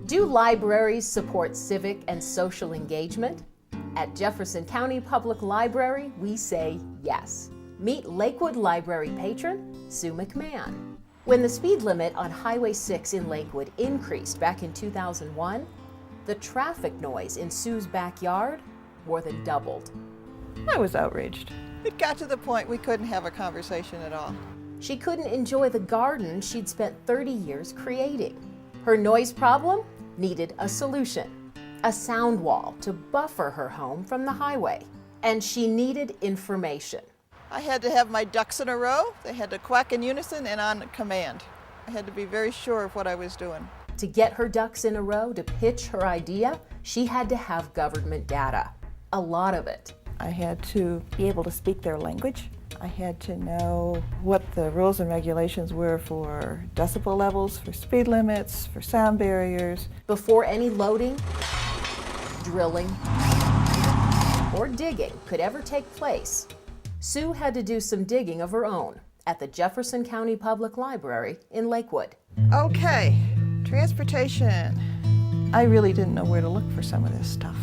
Do libraries support civic and social engagement? At Jefferson County Public Library, we say yes. Meet Lakewood Library patron, Sue McMahon. When the speed limit on Highway 6 in Lakewood increased back in 2001, the traffic noise in Sue's backyard more than doubled. I was outraged. It got to the point we couldn't have a conversation at all. She couldn't enjoy the garden she'd spent 30 years creating. Her noise problem needed a solution, a sound wall to buffer her home from the highway. And she needed information. I had to have my ducks in a row. They had to quack in unison and on command. I had to be very sure of what I was doing. To get her ducks in a row to pitch her idea, she had to have government data, a lot of it. I had to be able to speak their language. I had to know what the rules and regulations were for decibel levels, for speed limits, for sound barriers. Before any loading, drilling, or digging could ever take place, Sue had to do some digging of her own at the Jefferson County Public Library in Lakewood. Okay, transportation. I really didn't know where to look for some of this stuff.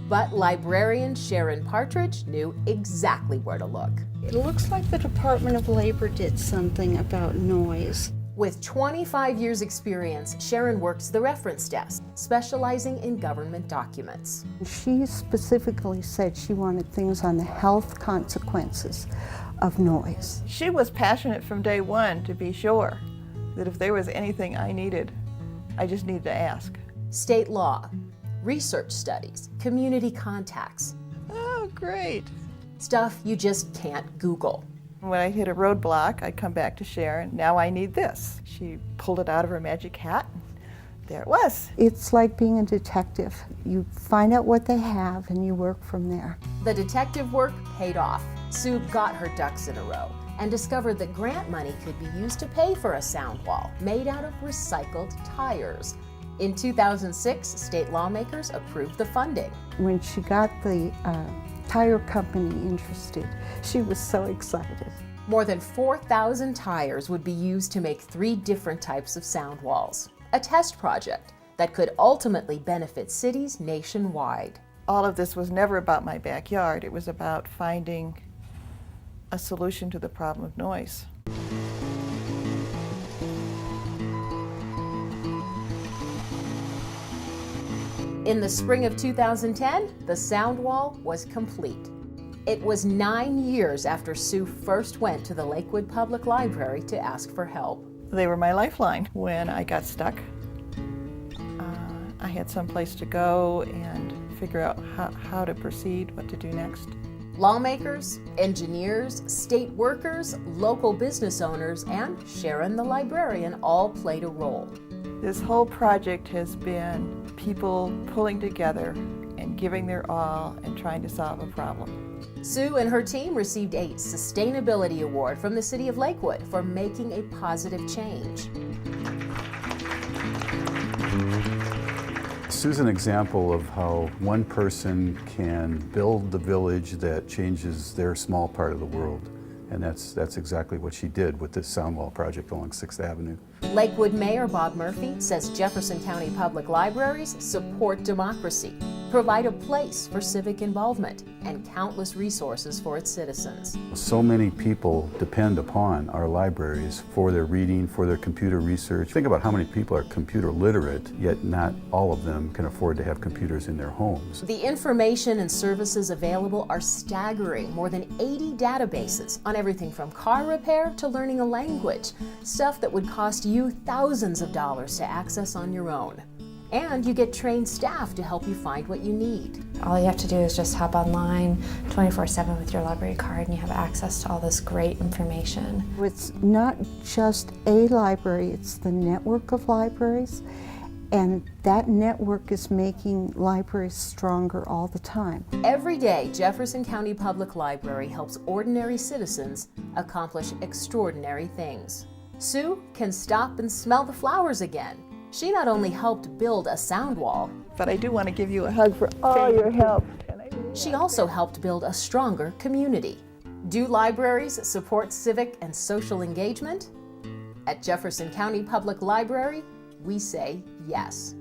But librarian Sharon Partridge knew exactly where to look. It looks like the Department of Labor did something about noise. With 25 years experience, Sharon works the reference desk, specializing in government documents. She specifically said she wanted things on the health consequences of noise. She was passionate from day one to be sure that if there was anything I needed, I just needed to ask. State law, research studies, community contacts. Oh, great. Stuff you just can't Google. When I hit a roadblock, I'd come back to Sharon. Now I need this. She pulled it out of her magic hat. There it was. It's like being a detective. You find out what they have and you work from there. The detective work paid off. Sue got her ducks in a row and discovered that grant money could be used to pay for a sound wall made out of recycled tires. In 2006, state lawmakers approved the funding. When she got the tire company interested, she was so excited. More than 4,000 tires would be used to make 3 different types of sound walls, a test project that could ultimately benefit cities nationwide. All of this was never about my backyard. It was about finding a solution to the problem of noise. In the spring of 2010, the sound wall was complete. It was 9 years after Sue first went to the Lakewood Public Library to ask for help. They were my lifeline. When I got stuck, I had some place to go and figure out how to proceed, what to do next. Lawmakers, engineers, state workers, local business owners, and Sharon the librarian all played a role. This whole project has been people pulling together and giving their all and trying to solve a problem. Sue and her team received a Sustainability Award from the City of Lakewood for making a positive change. Sue's an example of how one person can build the village that changes their small part of the world. And that's exactly what she did with this sound wall project along 6th Avenue. Lakewood Mayor Bob Murphy says Jefferson County Public Libraries support democracy, provide a place for civic involvement, and countless resources for its citizens. So many people depend upon our libraries for their reading, for their computer research. Think about how many people are computer literate, yet not all of them can afford to have computers in their homes. The information and services available are staggering. More than 80 databases on everything from car repair to learning a language, stuff that would cost you thousands of dollars to access on your own. And you get trained staff to help you find what you need. All you have to do is just hop online 24/7 with your library card and you have access to all this great information. It's not just a library, it's the network of libraries, and that network is making libraries stronger all the time. Every day, Jefferson County Public Library helps ordinary citizens accomplish extraordinary things. Sue can stop and smell the flowers again. She not only helped build a sound wall, But I do want to give you a hug for all your help. she also helped build a stronger community. Do libraries support civic and social engagement? At Jefferson County Public Library, we say yes.